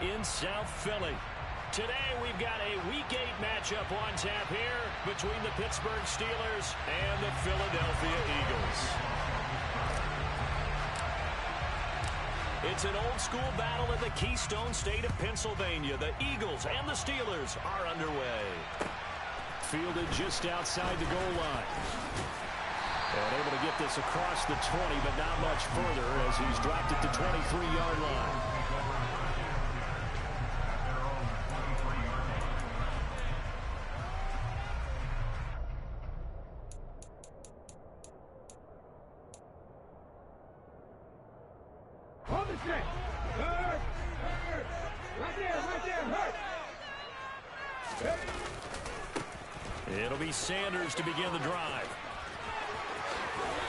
in South Philly. Today we've got a Week 8 matchup on tap here between the Pittsburgh Steelers and the Philadelphia Eagles. It's an old-school battle in the Keystone State of Pennsylvania. The Eagles and the Steelers are underway. Fielded just outside the goal line. And able to get this across the 20, but not much further as he's dropped it to 23-yard line. It'll be Sanders to begin the drive.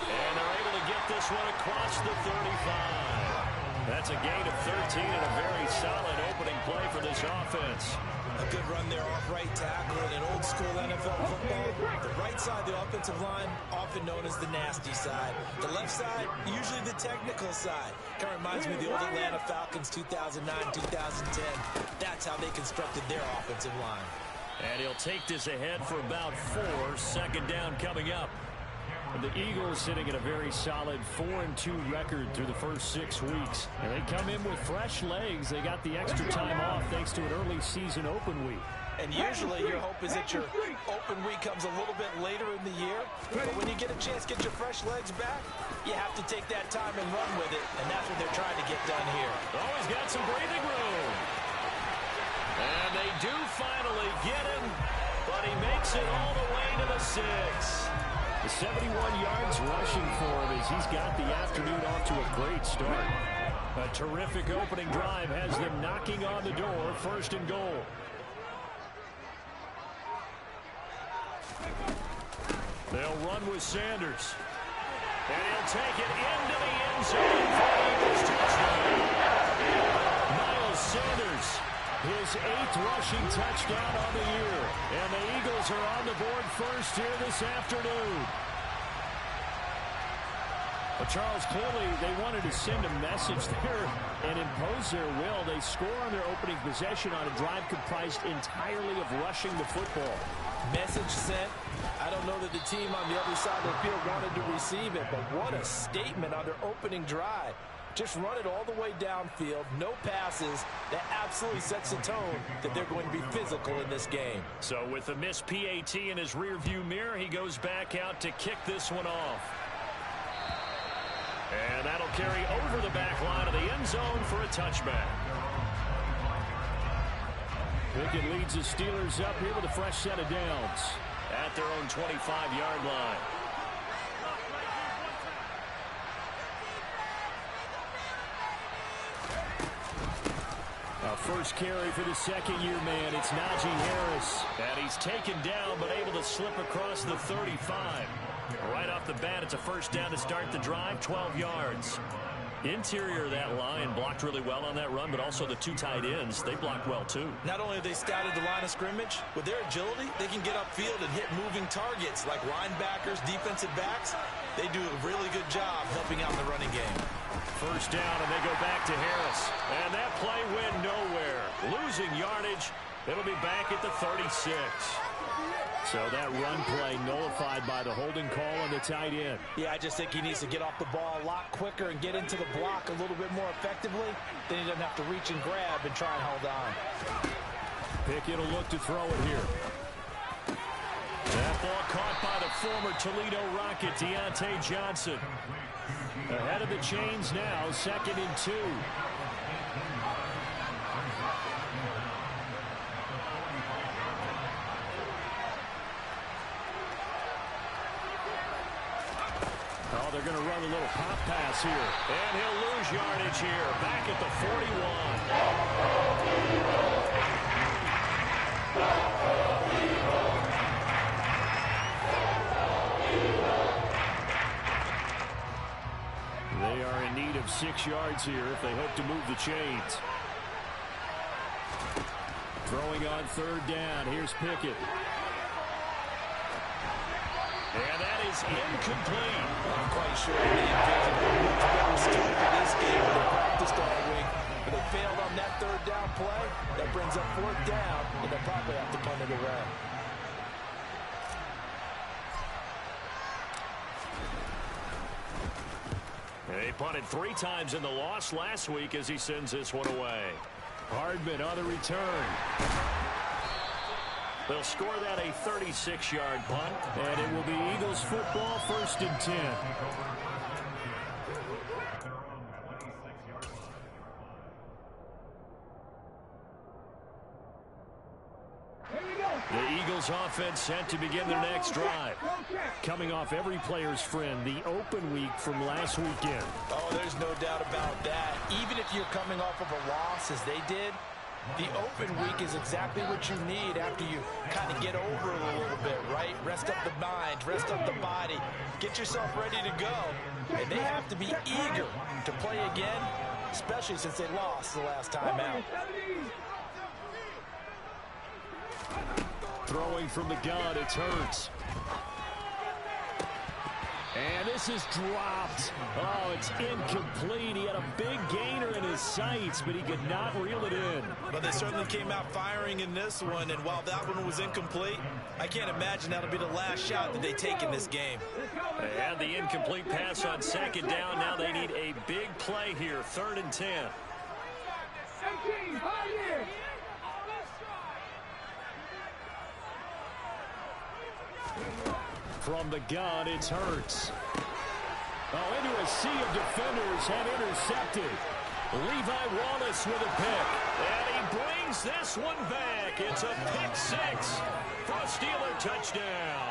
And they're able to get this one across the 35. That's a gain of 13 and a very solid opening play for this offense. A good run there off right tackle in an old school NFL football. The right side of the offensive line, often known as the nasty side. The left side, usually the technical side. Kind of reminds me of the old Atlanta Falcons 2009-2010. That's how they constructed their offensive line. And he'll take this ahead for about 4. Second down coming up. And the Eagles sitting at a very solid 4-2 record through the first 6 weeks. And they come in with fresh legs. They got the extra time off thanks to an early season open week. And usually your hope is that your open week comes a little bit later in the year. But when you get a chance to get your fresh legs back, you have to take that time and run with it. And that's what they're trying to get done here. Oh, he's got some breathing room. And they do finally get him, but he makes it all the way to the 6. The 71 yards rushing for him as he's got the afternoon off to a great start. A terrific opening drive has them knocking on the door, 1st and goal. They'll run with Sanders. And he'll take it into the end zone for the Eagles touchdown. Miles Sanders, his 8th rushing touchdown on the year. And the Eagles are on the board first here this afternoon. But Charles, clearly they wanted to send a message there and impose their will. They score on their opening possession on a drive comprised entirely of rushing the football. Message sent. I don't know that the team on the other side of the field wanted to receive it, but what a statement on their opening drive. Just run it all the way downfield, no passes. That absolutely sets the tone that they're going to be physical in this game. So with the missed PAT in his rearview mirror, he goes back out to kick this one off. And that'll carry over the back line of the end zone for a touchback. Pickett leads the Steelers up here with a fresh set of downs at their own 25-yard line. First carry for the second-year man. It's Najee Harris. And he's taken down but able to slip across the 35. Right off the bat, it's a first down to start the drive, 12 yards. Interior of that line blocked really well on that run, but also the 2 tight ends, they blocked well too. Not only have they scouted the line of scrimmage, with their agility, they can get upfield and hit moving targets like linebackers, defensive backs. They do a really good job helping out in the running game. First down, and they go back to Harris. And that play went nowhere. Losing yardage. It'll be back at the 36. So that run play nullified by the holding call on the tight end. Yeah, I just think he needs to get off the ball a lot quicker and get into the block a little bit more effectively. Then he doesn't have to reach and grab and try and hold on. Pickett will look to throw it here. That ball caught by the former Toledo Rocket, Deontay Johnson. Ahead of the chains now, 2nd and 2. Oh, they're going to run a little pop pass here. And he'll lose yardage here. Back at the 41. They are in need of 6 yards here if they hope to move the chains. Throwing on 3rd down. Here's Pickett. And that is incomplete. I'm quite sure they envisioned a much better start to this game than they practiced all week. But they failed on that 3rd down play. ends up fourth down, and they'll probably have to punt it around. They punted 3 times in the loss last week as he sends this one away. Hardman on the return. They'll score that a 36-yard punt, and it will be Eagles football, 1st and 10. The Eagles offense set to begin their next drive. Coming off every player's friend, the open week from last weekend. Oh, there's no doubt about that. Even if you're coming off of a loss as they did, the open week is exactly what you need after you kind of get over it a little bit, right? Rest up the mind, rest up the body, get yourself ready to go. And they have to be eager to play again, especially since they lost the last time out. Throwing from the gun, it's Hurts. And this is dropped. Oh, it's incomplete. He had a big gainer in his sights, but he could not reel it in. But they certainly came out firing in this one, and while that one was incomplete, I can't imagine that'll be the last shot that they take in this game. They had the incomplete pass on 2nd down. Now they need a big play here, 3rd and 10. From the gun, it's Hurts. Oh, into a sea of defenders and intercepted. Levi Wallace with a pick. And he brings this one back. It's a pick 6 for a Steeler touchdown.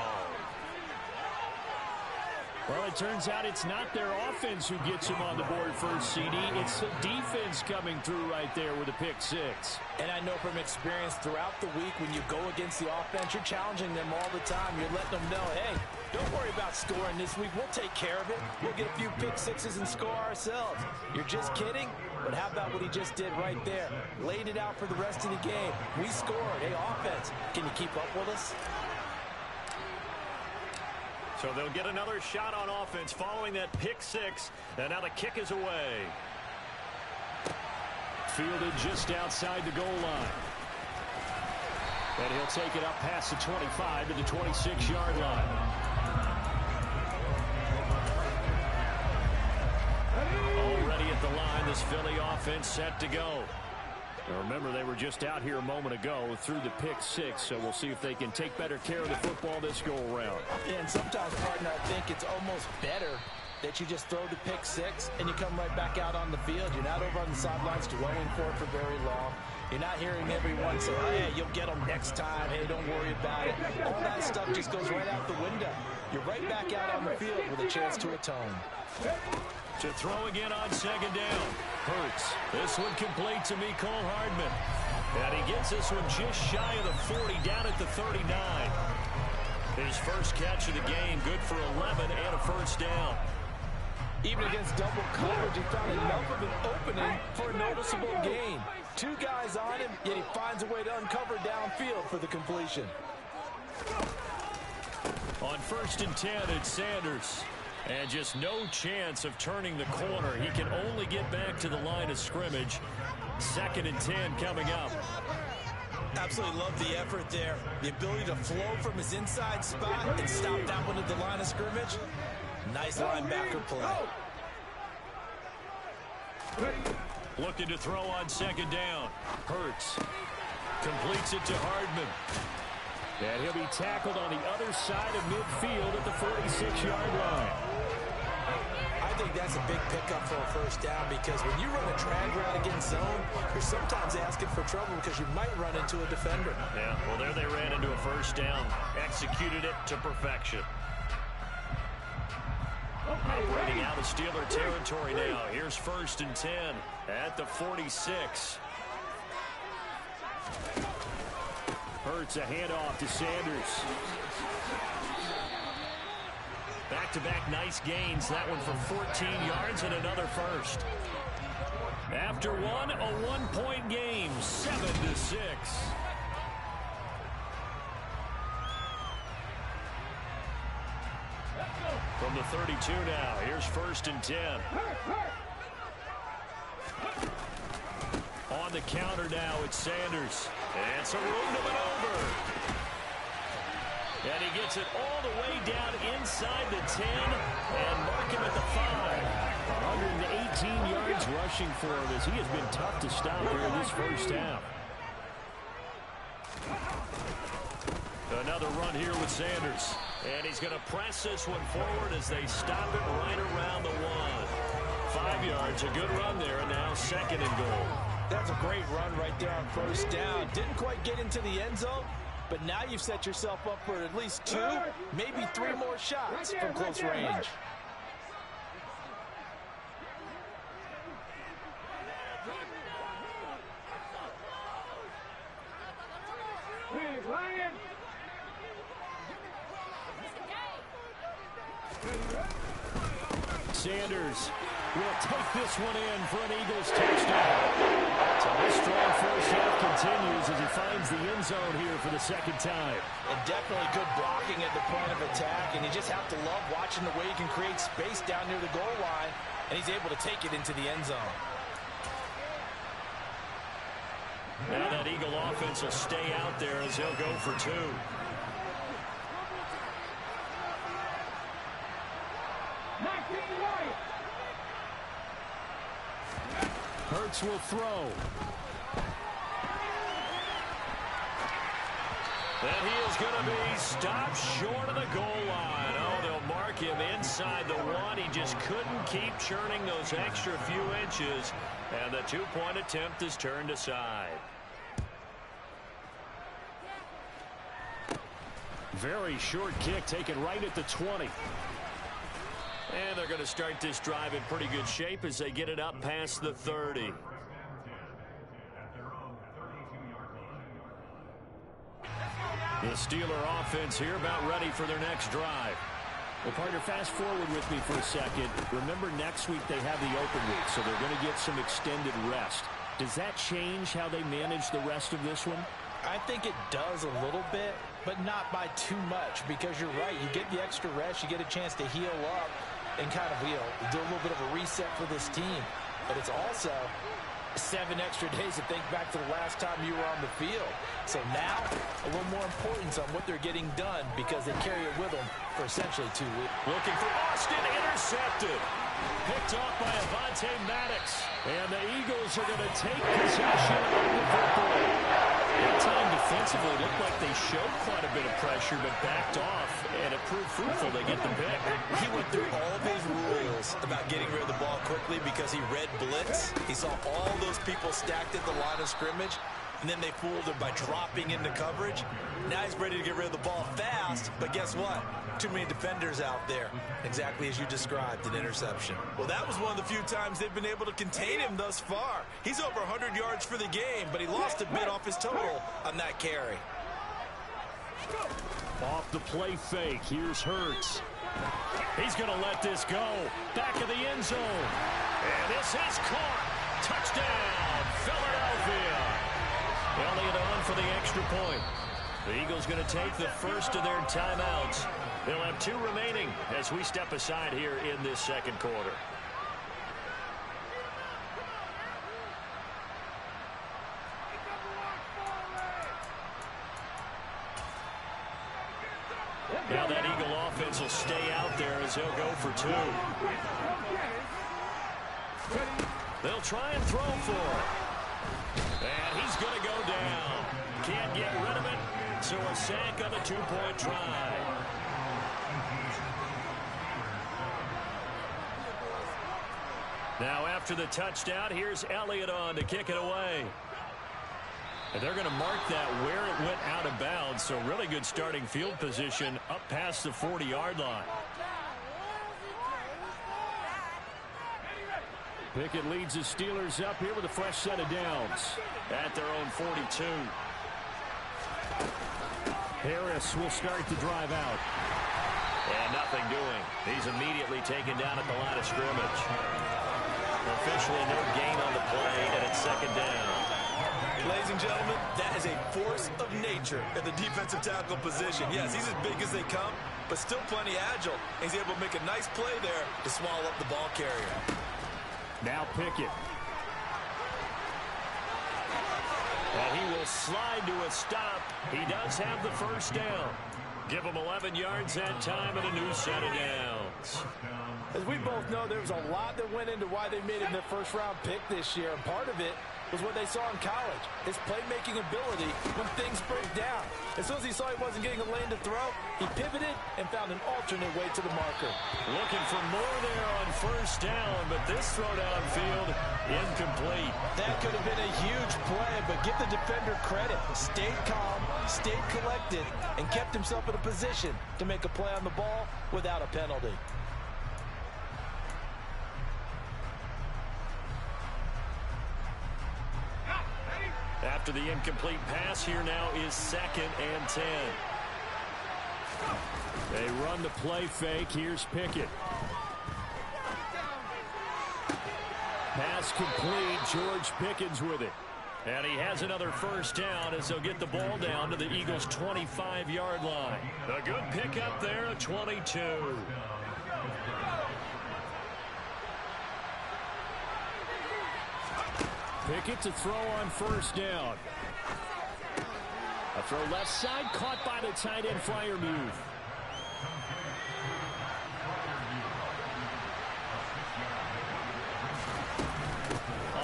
Well, it turns out it's not their offense who gets him on the board first, CD. It's the defense coming through right there with a pick 6. And I know from experience throughout the week when you go against the offense, you're challenging them all the time. You're letting them know, hey, don't worry about scoring this week. We'll take care of it. We'll get a few pick 6s and score ourselves. You're just kidding? But how about what he just did right there? Laid it out for the rest of the game. We scored. Hey, offense, can you keep up with us? So they'll get another shot on offense following that pick 6. And now the kick is away. Fielded just outside the goal line. And he'll take it up past the 25 to the 26-yard line. Already at the line, this Philly offense set to go. Now remember, they were just out here a moment ago through the pick 6, so we'll see if they can take better care of the football this go-around. Yeah, and sometimes, partner, I think it's almost better that you just throw the pick 6 and you come right back out on the field. You're not over on the sidelines dwelling for it for very long. You're not hearing everyone say, oh, hey, you'll get them next time. Hey, don't worry about it. All that stuff just goes right out the window. You're right back out on the field with a chance to atone. To throw again on 2nd down. Hurts. This one complete to Mecole Hardman. And he gets this one just shy of the 40, down at the 39. His first catch of the game, good for 11 and a first down. Even against double coverage, he found enough of an opening for a noticeable gain. 2 guys on him, yet he finds a way to uncover downfield for the completion. On 1st and 10, it's Sanders. And just no chance of turning the corner. He can only get back to the line of scrimmage. 2nd and 10 coming up. Absolutely love the effort there. The ability to flow from his inside spot and stop that one at the line of scrimmage. Nice linebacker play. Looking to throw on 2nd down. Hurts. Completes it to Hardman. And he'll be tackled on the other side of midfield at the 46-yard line. I think that's a big pickup for a first down because when you run a drag route against zone, you're sometimes asking for trouble because you might run into a defender. Yeah, well, there they ran into a first down. Executed it to perfection. Operating out of Steeler territory now. Here's 1st and 10 at the 46. Hurts a handoff to Sanders. Back-to-back nice gains. That one for 14 yards and another first. After one, a one-point game, 7-6. From the 32 now, here's 1st and 10. On the the counter now. It's Sanders. And some room to maneuver. And he gets it all the way down inside the 10 and mark him at the 5. 118 yards rushing for him as he has been tough to stop here in this first half. Another run here with Sanders. And he's going to press this one forward as they stop it right around the 1. 5 yards, a good run there, and now 2nd and goal. That's a great run right there on first down. Didn't quite get into the end zone, but now you've set yourself up for at least 2, maybe 3 more shots from close range. Sanders will take this one in for an Eagles touchdown. So this strong first half continues as he finds the end zone here for the 2nd time. And definitely good blocking at the point of attack, and you just have to love watching the way he can create space down near the goal line, and he's able to take it into the end zone. Now that Eagle offense will stay out there as he'll go for 2. Hurts will throw. And he is going to be stopped short of the goal line. Oh, they'll mark him inside the 1. He just couldn't keep churning those extra few inches. And the 2-point attempt is turned aside. Very short kick taken right at the 20. And they're going to start this drive in pretty good shape as they get it up past the 30. The Steeler offense here about ready for their next drive. Well, partner, fast forward with me for a second. Remember, next week they have the open week, so they're going to get some extended rest. Does that change how they manage the rest of this one? I think it does a little bit, but not by too much, because you're right. You get the extra rest, you get a chance to heal up and kind of, do a little bit of a reset for this team. But it's also 7 extra days to think back to the last time you were on the field. So now, a little more importance on what they're getting done because they carry it with them for essentially 2 weeks. Looking for Austin, intercepted. Picked off by Avonte Maddox. And the Eagles are going to take possession of the football. That time defensively looked like they showed quite a bit of pressure but backed off, and it proved fruitful. They get the pick. He went through all of his rules about getting rid of the ball quickly because he read blitz. He saw all those people stacked at the line of scrimmage, and then they fooled him by dropping into coverage. Now he's ready to get rid of the ball fast, but guess what? Too many defenders out there. Exactly as you described, an interception. Well, that was one of the few times they've been able to contain him thus far. He's over 100 yards for the game, but he lost a bit off his total on that carry. Off the play fake, here's Hurts. He's going to let this go. Back of the end zone. And this is caught. Touchdown, Philadelphia. Elliott on for the extra point. The Eagles going to take the first of their timeouts. They'll have 2 remaining as we step aside here in this 2nd quarter. Now that Eagle offense will stay out there as he'll go for 2. They'll try and throw for it. And he's going to go down. Can't get rid of it, so a sack on a 2-point try. Now after the touchdown, here's Elliott on to kick it away. And they're going to mark that where it went out of bounds, so really good starting field position up past the 40-yard line. Pickett leads the Steelers up here with a fresh set of downs at their own 42. Harris will start to drive out. And nothing doing. He's immediately taken down at the line of scrimmage. Officially no gain on the play, and it's 2nd down. Ladies and gentlemen, that is a force of nature at the defensive tackle position. Yes, he's as big as they come, but still plenty agile. He's able to make a nice play there to swallow up the ball carrier. Now Pickett. And he will slide to a stop. He does have the first down. Give him 11 yards that time and a new set of downs. As we both know, there was a lot that went into why they made him their first-round pick this year. And part of it was what they saw in college, his playmaking ability when things break down. As soon as he saw he wasn't getting a lane to throw, he pivoted and found an alternate way to the marker. Looking for more there on first down, but this throw downfield incomplete. That could have been a huge play, but give the defender credit. Stayed calm, stayed collected, and kept himself in a position to make a play on the ball without a penalty. After the incomplete pass, here now is 2nd and 10. They run the play fake. Here's Pickett. Pass complete. George Pickens with it. And he has another first down as they'll get the ball down to the Eagles' 25-yard line. A good pickup there at 22. Pickett to throw on first down. A throw left side, caught by the tight end Freiermuth.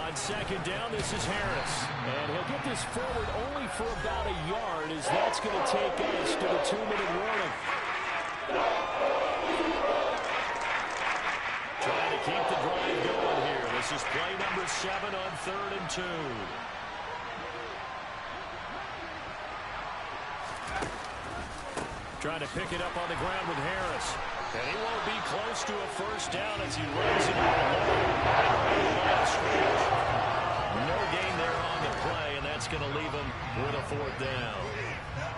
On second down, this is Harris. And he'll get this forward only for about a yard, as that's going to take us to the 2-minute warning. Trying to keep the drive going here. This is play number 7 on 3rd and 2. Trying to pick it up on the ground with Harris. And he won't be close to a first down as he runs it No gain there on the play, and that's going to leave him with a 4th down.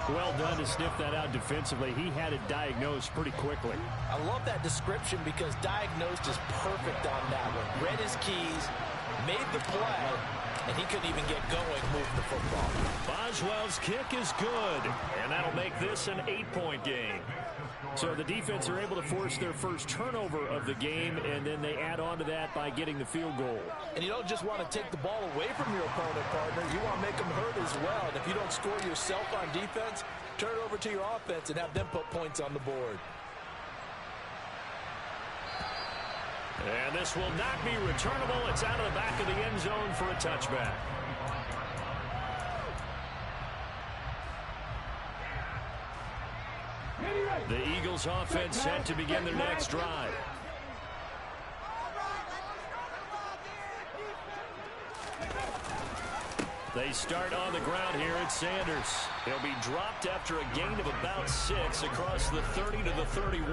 Well done to sniff that out defensively. He had it diagnosed pretty quickly. I love that description because diagnosed is perfect on that one. Read his keys, made the play, and he couldn't even get going moving the football. Boswell's kick is good, and that'll make this an 8-point game. So the defense are able to force their first turnover of the game, and then they add on to that by getting the field goal. And you don't just want to take the ball away from your opponent, partner. You want to make them hurt as well. And if you don't score yourself on defense, turn it over to your offense and have them put points on the board. And this will not be returnable. It's out of the back of the end zone for a touchback. The Eagles offense set to begin their next drive. They start on the ground here at Sanders. He'll be dropped after a gain of about 6 across the 30 to the 31.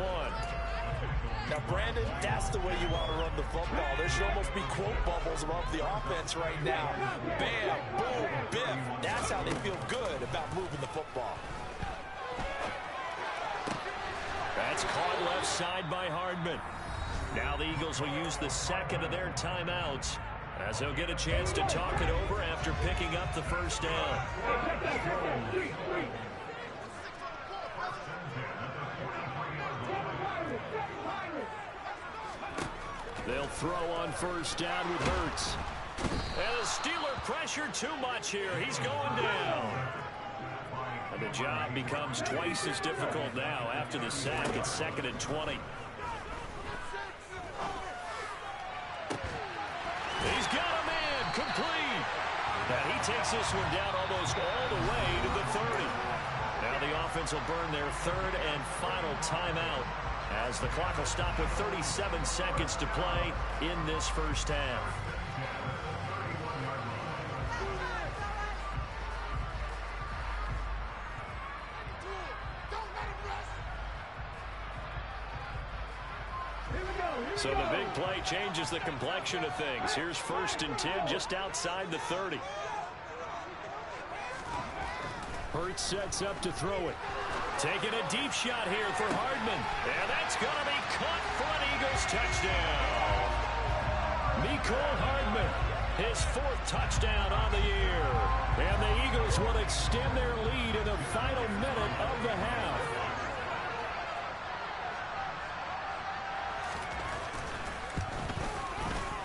Now, Brandon, that's the way you want to run the football. There should almost be quote bubbles above the offense right now. Bam, boom, biff. That's how they feel good about moving the football. That's caught left side by Hardman. Now the Eagles will use the second of their timeouts as they'll get a chance to talk it over after picking up the first down. They'll throw on first down with Hurts. And the Steeler pressure too much here. He's going down. And the job becomes twice as difficult now after the sack. It's 2nd and 20. He's got a man complete. And he takes this one down almost all the way to the 30. Now the offense will burn their 3rd and final timeout as the clock will stop with 37 seconds to play in this first half. So the big play changes the complexion of things. Here's 1st and 10 just outside the 30. Hurts sets up to throw it. Taking a deep shot here for Hardman. And that's going to be caught for an Eagles touchdown. Mecole Hardman, his 4th touchdown on the year. And the Eagles will extend their lead in the final minute of the half.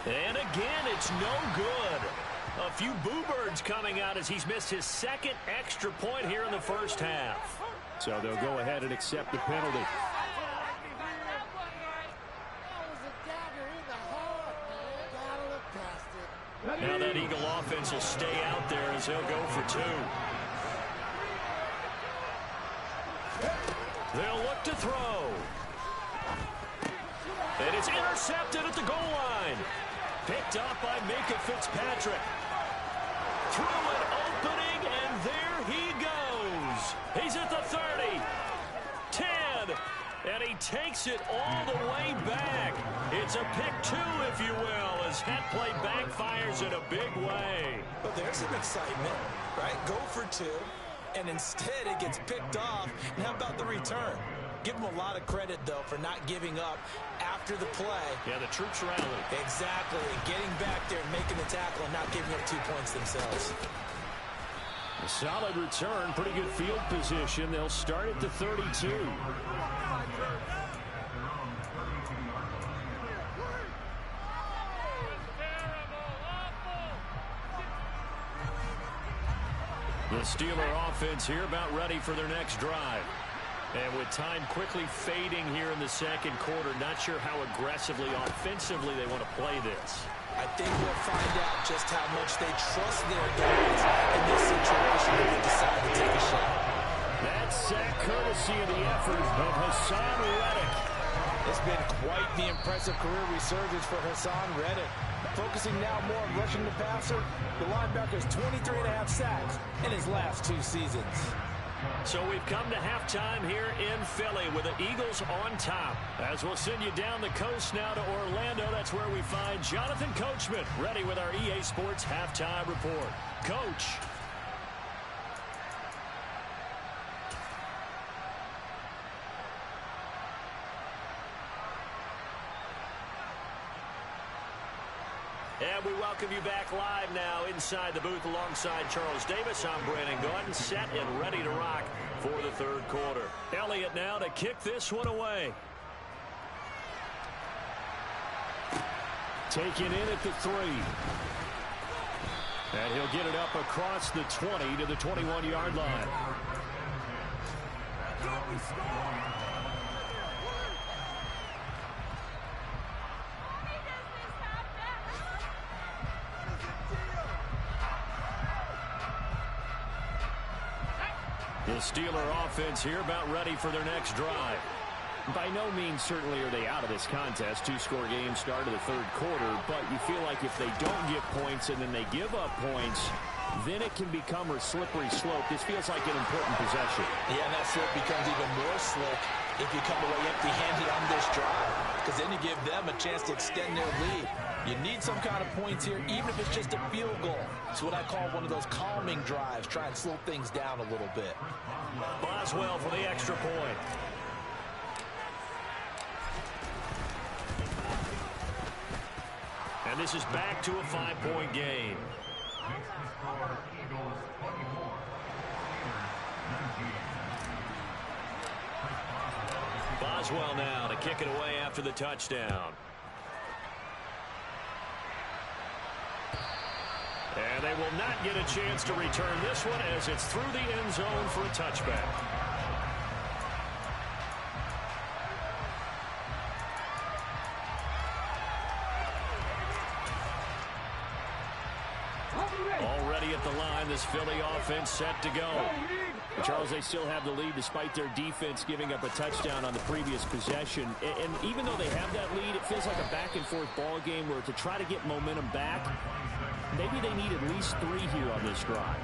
And again, it's no good. A a few boo birds coming out as he's missed his second extra point here in the first half. So they'll go ahead and accept the penalty. Now that Eagle offense will stay out there as he'll go for two. They'll look to throw. And it's intercepted at the goal line. Picked up by Minkah Fitzpatrick. Through an opening, and there he goes. He's at the 30. 10. And he takes it all the way back. It's a pick two, if you will, as that play backfires in a big way. But there's some excitement, right? Go for two, and instead it gets picked off. And how about the return? Give him a lot of credit, though, for not giving up after the play. Yeah, the troops rallied. Exactly. Getting back there and making the tackle and not giving up 2 points themselves. A solid return, pretty good field position. They'll start at the 32. The Steeler offense here about ready for their next drive. And with time quickly fading here in the second quarter, not sure how aggressively, offensively they want to play this. I think we'll find out just how much they trust their guys in this situation if they decide to take a shot. That sack courtesy of the effort of Haason Reddick. It's been quite the impressive career resurgence for Haason Reddick. Focusing now more on rushing the passer, the linebacker's 23.5 sacks in his last 2 seasons. So we've come to halftime here in Philly with the Eagles on top. As we'll send you down the coast now to Orlando, that's where we find Jonathan Coachman ready with our EA Sports halftime report. Coach. And we welcome you back live now inside the booth alongside Charles Davis. I'm Brandon Gaudin, set and ready to rock for the third quarter. Elliott now to kick this one away. Taken in at the 3. And he'll get it up across the 20 to the 21-yard line. The Steeler offense here about ready for their next drive. By no means certainly are they out of this contest. 2-score game start of the third quarter, but you feel like if they don't get points and then they give up points, then it can become a slippery slope. This feels like an important possession. Yeah, and that slope becomes even more slick if you come away empty-handed on this drive, because then you give them a chance to extend their lead. You need some kind of points here, even if it's just a field goal. It's what I call one of those calming drives. Try and slow things down a little bit. Boswell for the extra point. And this is back to a 5-point game. Boswell now to kick it away after the touchdown. And they will not get a chance to return this one as it's through the end zone for a touchback. Already at the line, this Philly offense set to go. Charles, they still have the lead despite their defense giving up a touchdown on the previous possession. And even though they have that lead, it feels like a back-and-forth ball game where to try to get momentum back, maybe they need at least 3 here on this drive.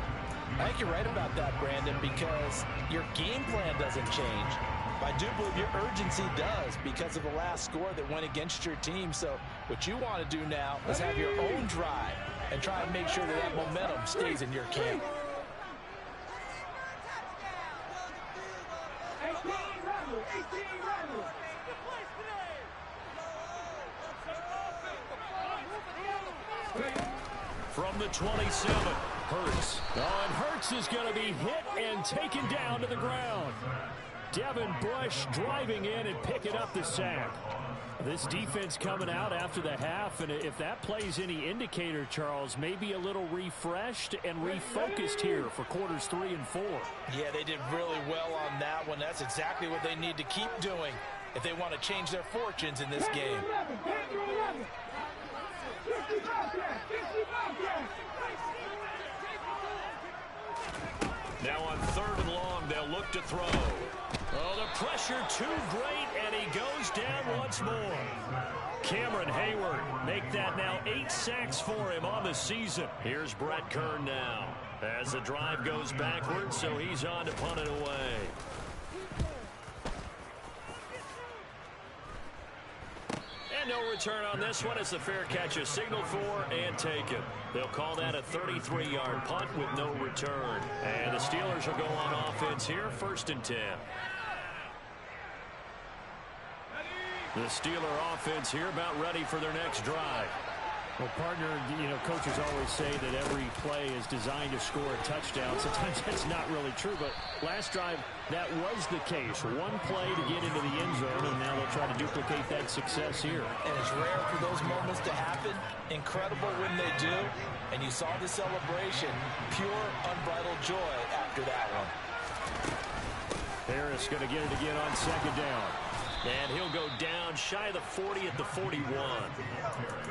I think you're right about that, Brandon, because your game plan doesn't change. But I do believe your urgency does because of the last score that went against your team. So what you want to do now is have your own drive and try and make sure that that momentum stays in your camp. From the 27, Hurts. Oh, and Hurts is going to be hit and taken down to the ground. Devin Bush driving in and picking up the sack. This defense coming out after the half, and if that plays any indicator, Charles, maybe a little refreshed and refocused here for quarters 3 and 4. Yeah, they did really well on that one. That's exactly what they need to keep doing if they want to change their fortunes in this game. Now on 3rd and long, they'll look to throw. Oh, the pressure too great, and he goes down once more. Cameron Hayward make that now 8 sacks for him on the season. Here's Brett Kern now as the drive goes backwards, so he's on to punt it away. And no return on this one as the fair catch is signaled for and taken. They'll call that a 33-yard punt with no return. And the Steelers will go on offense here, 1st and 10. The Steeler offense here about ready for their next drive. Well, partner, coaches always say that every play is designed to score a touchdown. Sometimes that's not really true, but last drive, that was the case. One play to get into the end zone, and now they'll try to duplicate that success here. And it's rare for those moments to happen. Incredible when they do. And you saw the celebration. Pure, unbridled joy after that one. Harris going to get it again on 2nd down. And he'll go down shy of the 40 at the 41.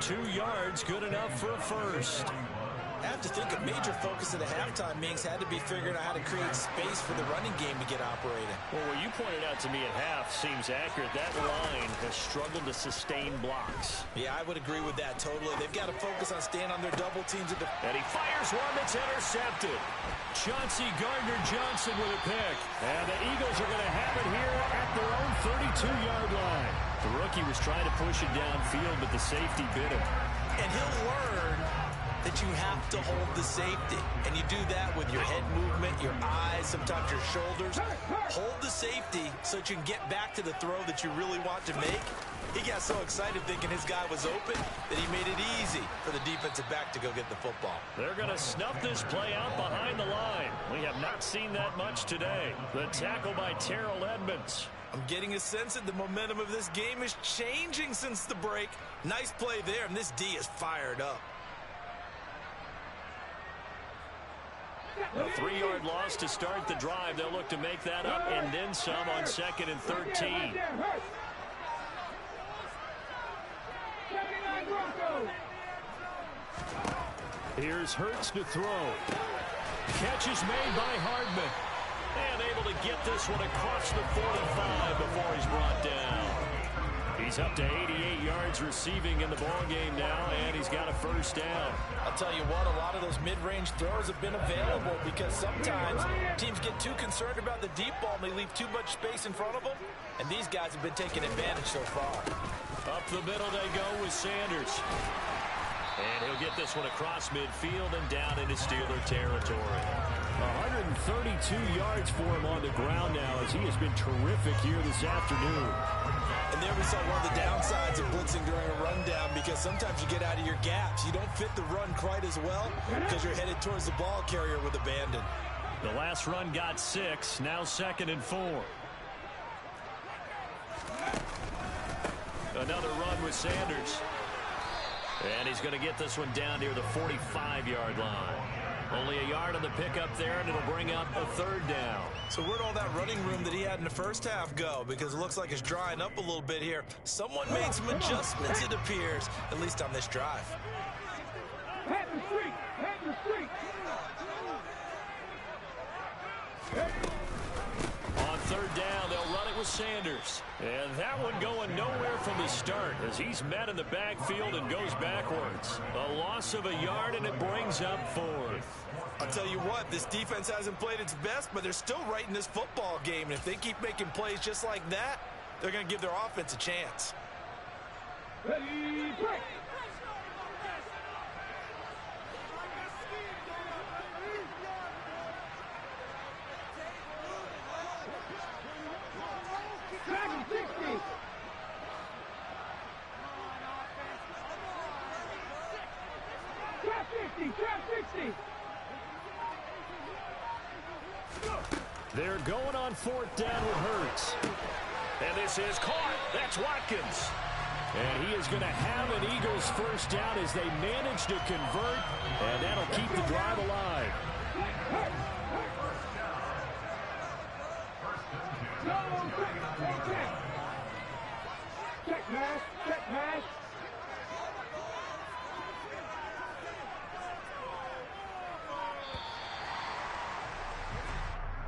2 yards, good enough for a first. I have to think a major focus of the halftime meetings had to be figuring out how to create space for the running game to get operating. Well, what you pointed out to me at half seems accurate. That line has struggled to sustain blocks. Yeah, I would agree with that totally. They've got to focus on staying on their double teams. And he fires one that's intercepted. Chauncey Gardner-Johnson with a pick. And the Eagles are going to have it here at their own 32-yard line. The rookie was trying to push it downfield, but the safety bit him. And he'll learn that you have to hold the safety. And you do that with your head movement, your eyes, sometimes your shoulders. Hold the safety so that you can get back to the throw that you really want to make. He got so excited thinking his guy was open that he made it easy for the defensive back to go get the football. They're going to snuff this play out behind the line. We have not seen that much today. The tackle by Terrell Edmunds. I'm getting a sense that the momentum of this game is changing since the break. Nice play there, and this D is fired up. A 3-yard loss to start the drive. They'll look to make that up and then some on 2nd and 13. Here's Hurts to throw. Catch is made by Hardman. And able to get this one across the 45 before he's brought down. He's up to 88 yards receiving in the ballgame now, and he's got a first down. I'll tell you what, a lot of those mid-range throws have been available because sometimes teams get too concerned about the deep ball and they leave too much space in front of them, and these guys have been taking advantage so far. Up the middle they go with Sanders. And he'll get this one across midfield and down into Steeler territory. 132 yards for him on the ground now as he has been terrific here this afternoon. And there we saw one of the downsides of blitzing during a rundown because sometimes you get out of your gaps. You don't fit the run quite as well because you're headed towards the ball carrier with abandon. The last run got 6, now 2nd and 4. Another run with Sanders. And he's going to get this one down near the 45-yard line. Only a yard on the pickup there, and it'll bring up a 3rd down. So where'd all that running room that he had in the first half go? Because it looks like it's drying up a little bit here. Someone made some adjustments, it appears, at least on this drive. Head the street! Head the street! On 3rd down, they'll run it with Sanders. And that one going nowhere from the start as he's met in the backfield and goes backwards. A loss of a yard, and it brings up 4th. I'll tell you what, this defense hasn't played its best, but they're still right in this football game. And if they keep making plays just like that, they're going to give their offense a chance. Ready, break! They're going on 4th down with Hurts. And this is caught. That's Watkins. And he is going to have an Eagles first down as they manage to convert, and that'll keep the drive alive. Check pass, check pass.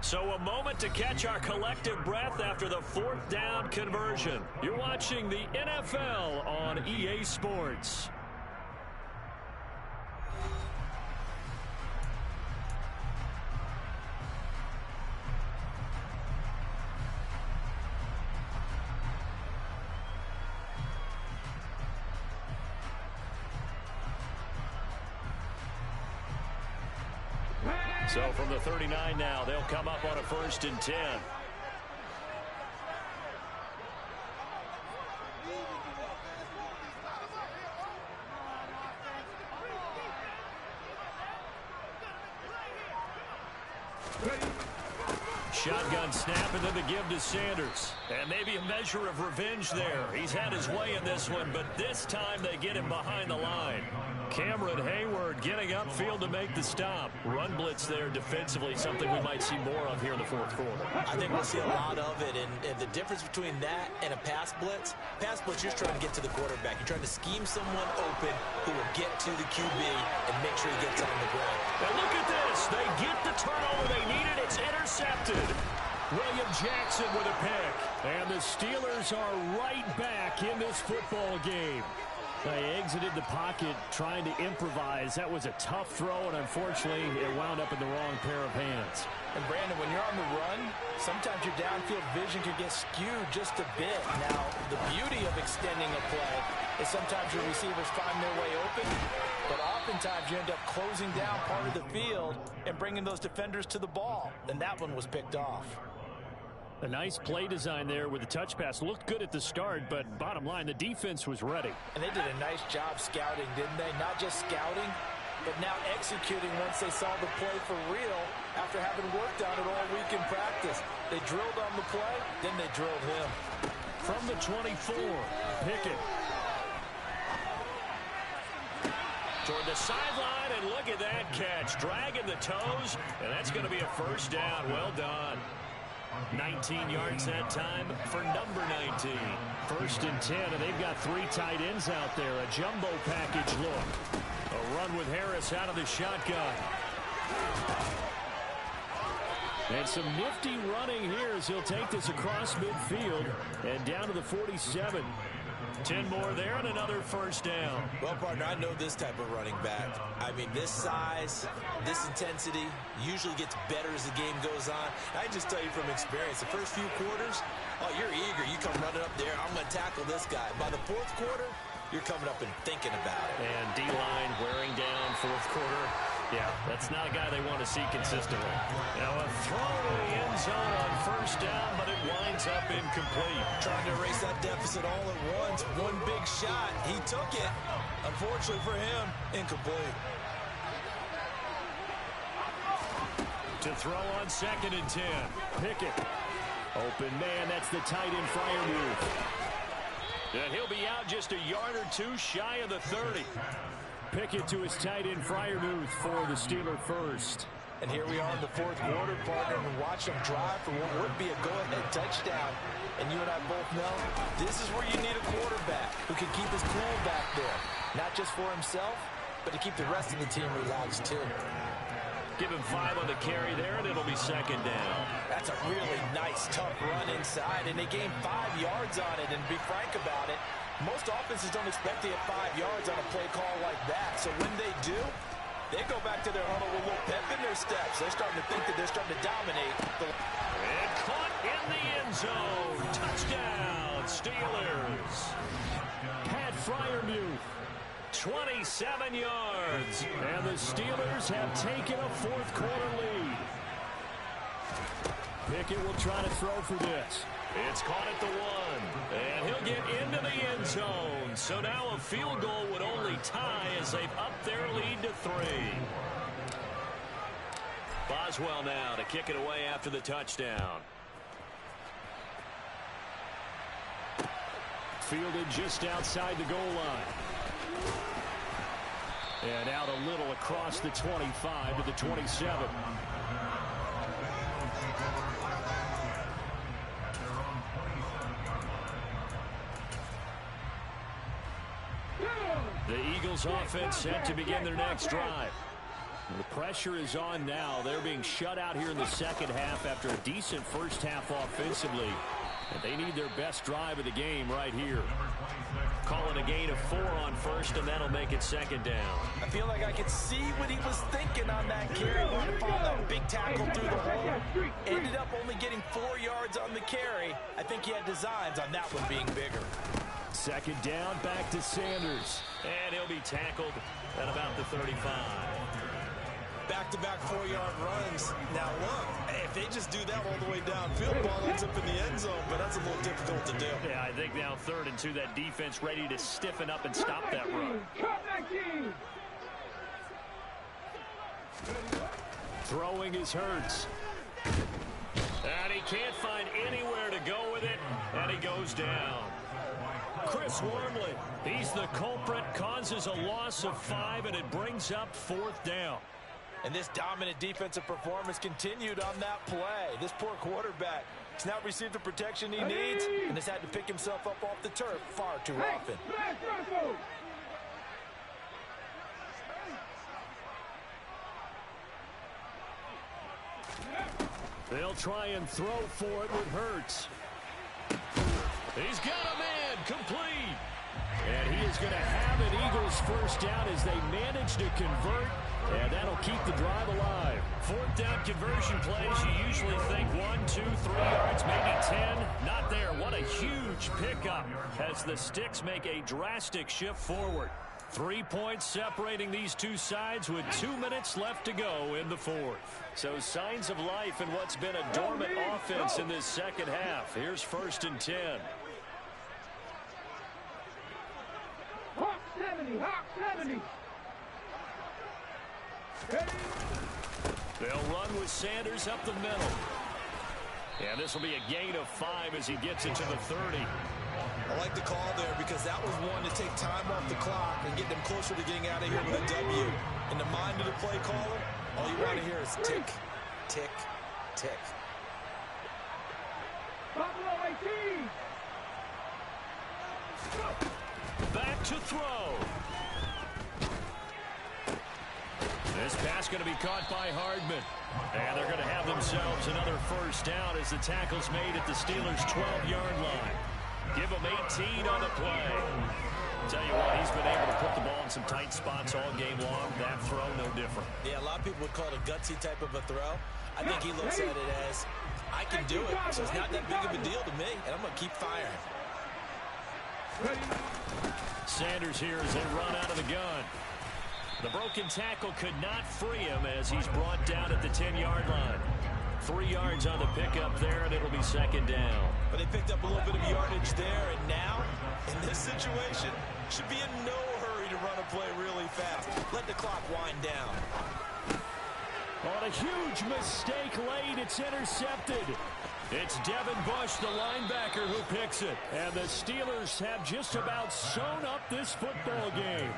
So a moment to catch our collective breath after the fourth down conversion. You're watching the NFL on EA Sports. So from the 39 now, they'll come up on a 1st and 10. Shotgun snap and then the give to Sanders. And maybe a measure of revenge there. He's had his way in this one, but this time they get him behind the line. Cameron Hayward getting upfield to make the stop. Run blitz there defensively, something we might see more of here in the fourth quarter. I think we'll see a lot of it, and the difference between that and a pass blitz, you're trying to get to the quarterback. You're trying to scheme someone open who will get to the QB and make sure he gets on the ground. And look at this. They get the turnover they needed. It's intercepted. William Jackson with a pick. And the Steelers are right back in this football game. They exited the pocket trying to improvise. That was a tough throw, and unfortunately, it wound up in the wrong pair of hands. And, Brandon, when you're on the run, sometimes your downfield vision can get skewed just a bit. Now, the beauty of extending a play is sometimes your receivers find their way open, but oftentimes you end up closing down part of the field and bringing those defenders to the ball. And that one was picked off. A nice play design there with the touch pass. Looked good at the start, but bottom line, the defense was ready. And they did a nice job scouting, didn't they? Not just scouting, but now executing once they saw the play for real after having worked on it all week in practice. They drilled on the play, then they drilled him. From the 24, Pickett. Toward the sideline, and look at that catch. Dragging the toes, and that's going to be a first down. Well done. 19 yards that time for number 19. 1st and 10, and they've got 3 tight ends out there. A jumbo package look. A run with Harris out of the shotgun. And some nifty running here as he'll take this across midfield and down to the 47. 10 more there and another first down. Well, partner, I know this type of running back. I mean, this size, this intensity usually gets better as the game goes on. I just tell you from experience, the first few quarters, oh, you're eager. You come running up there, I'm going to tackle this guy. By the 4th quarter, you're coming up and thinking about it. And D-line wearing down 4th quarter. Yeah, that's not a guy they want to see consistently. Now a throw to the end zone on first down, but it winds up incomplete. Trying to erase that deficit all at once. One big shot. He took it. Unfortunately for him, incomplete. To throw on 2nd and 10. Pickett. Open man, that's the tight end Freiermuth. And he'll be out just a yard or two shy of the 30. Pickett to his tight end Freiermuth for the Steeler first. And here we are in the 4th quarter, partner, and watch them drive for what would be a go-ahead touchdown. And you and I both know this is where you need a quarterback who can keep his cool back there. Not just for himself, but to keep the rest of the team relaxed too. Give him 5 on the carry there, and it'll be 2nd down. That's a really nice, tough run inside, and they gained 5 yards on it. And to be frank about it, most offenses don't expect to get 5 yards on a play call like that. So when they do, they go back to their huddle with a little pep in their steps. They're starting to think that they're starting to dominate. And caught in the end zone. Touchdown, Steelers. Pat Freiermuth. 27 yards. And the Steelers have taken a 4th quarter lead. Pickett will try to throw for this. It's caught at the 1. And he'll get into the end zone. So now a field goal would only tie as they've upped their lead to 3. Boswell now to kick it away after the touchdown. fielded just outside the goal line. And out a little across the 25 to the 27. The Eagles offense set to begin their next drive. The pressure is on now. They're being shut out here in the second half after a decent first half offensively. And they need their best drive of the game right here. Calling a gain of 4 on first, and that'll make it second down. I feel like I could see what he was thinking on that carry. Wanted to follow that big tackle through the hole. Ended up only getting 4 yards on the carry. I think he had designs on that one being bigger. Second down, back to Sanders. And he'll be tackled at about the 35. Back-to-back 4-yard runs. Now look, if they just do that all the way downfield, ball ends up in the end zone, but that's a little difficult to do. Yeah, I think now 3rd and 2, that defense ready to stiffen up and stop that run. Throwing is Hurts. And he can't find anywhere to go with it, and he goes down. Chris Wormley, he's the culprit, causes a loss of 5, and it brings up 4th down. And this dominant defensive performance continued on that play. This poor quarterback has not received the protection he needs and has had to pick himself up off the turf far too often. They'll try and throw for it with Hurts. He's got a man, complete. And he is going to have an Eagles first down as they manage to convert, and that'll keep the drive alive. 4th down conversion plays, you usually think 1, 2, 3 yards, maybe 10. Not there. What a huge pickup as the Sticks make a drastic shift forward. 3 points separating these two sides with 2 minutes left to go in the 4th. So signs of life in what's been a dormant offense in this second half. Here's 1st and 10. Hawk 70, Hawk 70. They'll run with Sanders up the middle. And this will be a gain of 5 as he gets it to the 30. I like the call there because that was one to take time off the clock and get them closer to getting out of here with a W. In the mind of the play caller, all you want to hear is tick, tick, tick. Buffalo 18. Back to throw. This pass going to be caught by Hardman. And they're going to have themselves another first down as the tackle's made at the Steelers' 12-yard line. Give him 18 on the play. Tell you what, he's been able to put the ball in some tight spots all game long. That throw, no different. Yeah, a lot of people would call it a gutsy type of a throw. I think he looks at it as, I can do it, so it's not that big of a deal to me, and I'm going to keep firing. Sanders here as they run out of the gun. The broken tackle could not free him as he's brought down at the 10-yard line. 3 yards on the pickup there, and it'll be second down. But they picked up a little bit of yardage there, and now, in this situation, should be in no hurry to run a play really fast. Let the clock wind down. On a huge mistake late, it's intercepted. It's Devin Bush, the linebacker, who picks it. And the Steelers have just about sewn up this football game.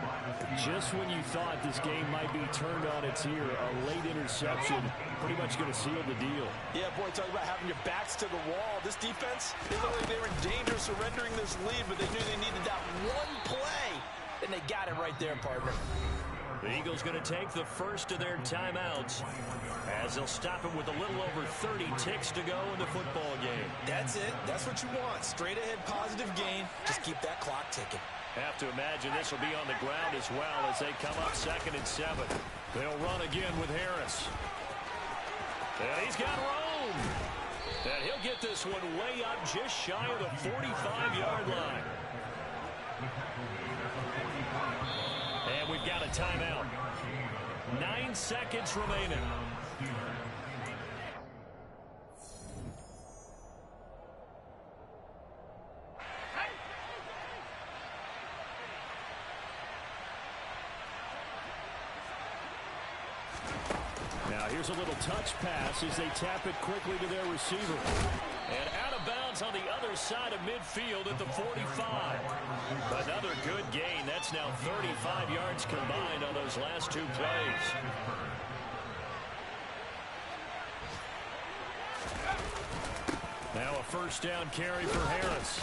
Just when you thought this game might be turned on its ear, a late interception pretty much going to seal the deal. Yeah, boy, talk about having your backs to the wall. This defense, they looked like they were in danger of surrendering this lead, but they knew they needed that one play, and they got it right there, partner. The Eagles going to take the first of their timeouts as they'll stop him with a little over 30 ticks to go in the football game. That's it. That's what you want. Straight ahead positive gain. Just keep that clock ticking. Have to imagine this will be on the ground as well as they come up 2nd and 7. They'll run again with Harris. And he's got room. And he'll get this one way up just shy of the 45-yard line. And we've got a timeout. 9 seconds remaining. Here's a little touch pass as they tap it quickly to their receiver. And out of bounds on the other side of midfield at the 45. Another good gain. That's now 35 yards combined on those last two plays. Now a first down carry for Harris.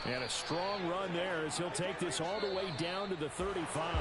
And a strong run there as he'll take this all the way down to the 35.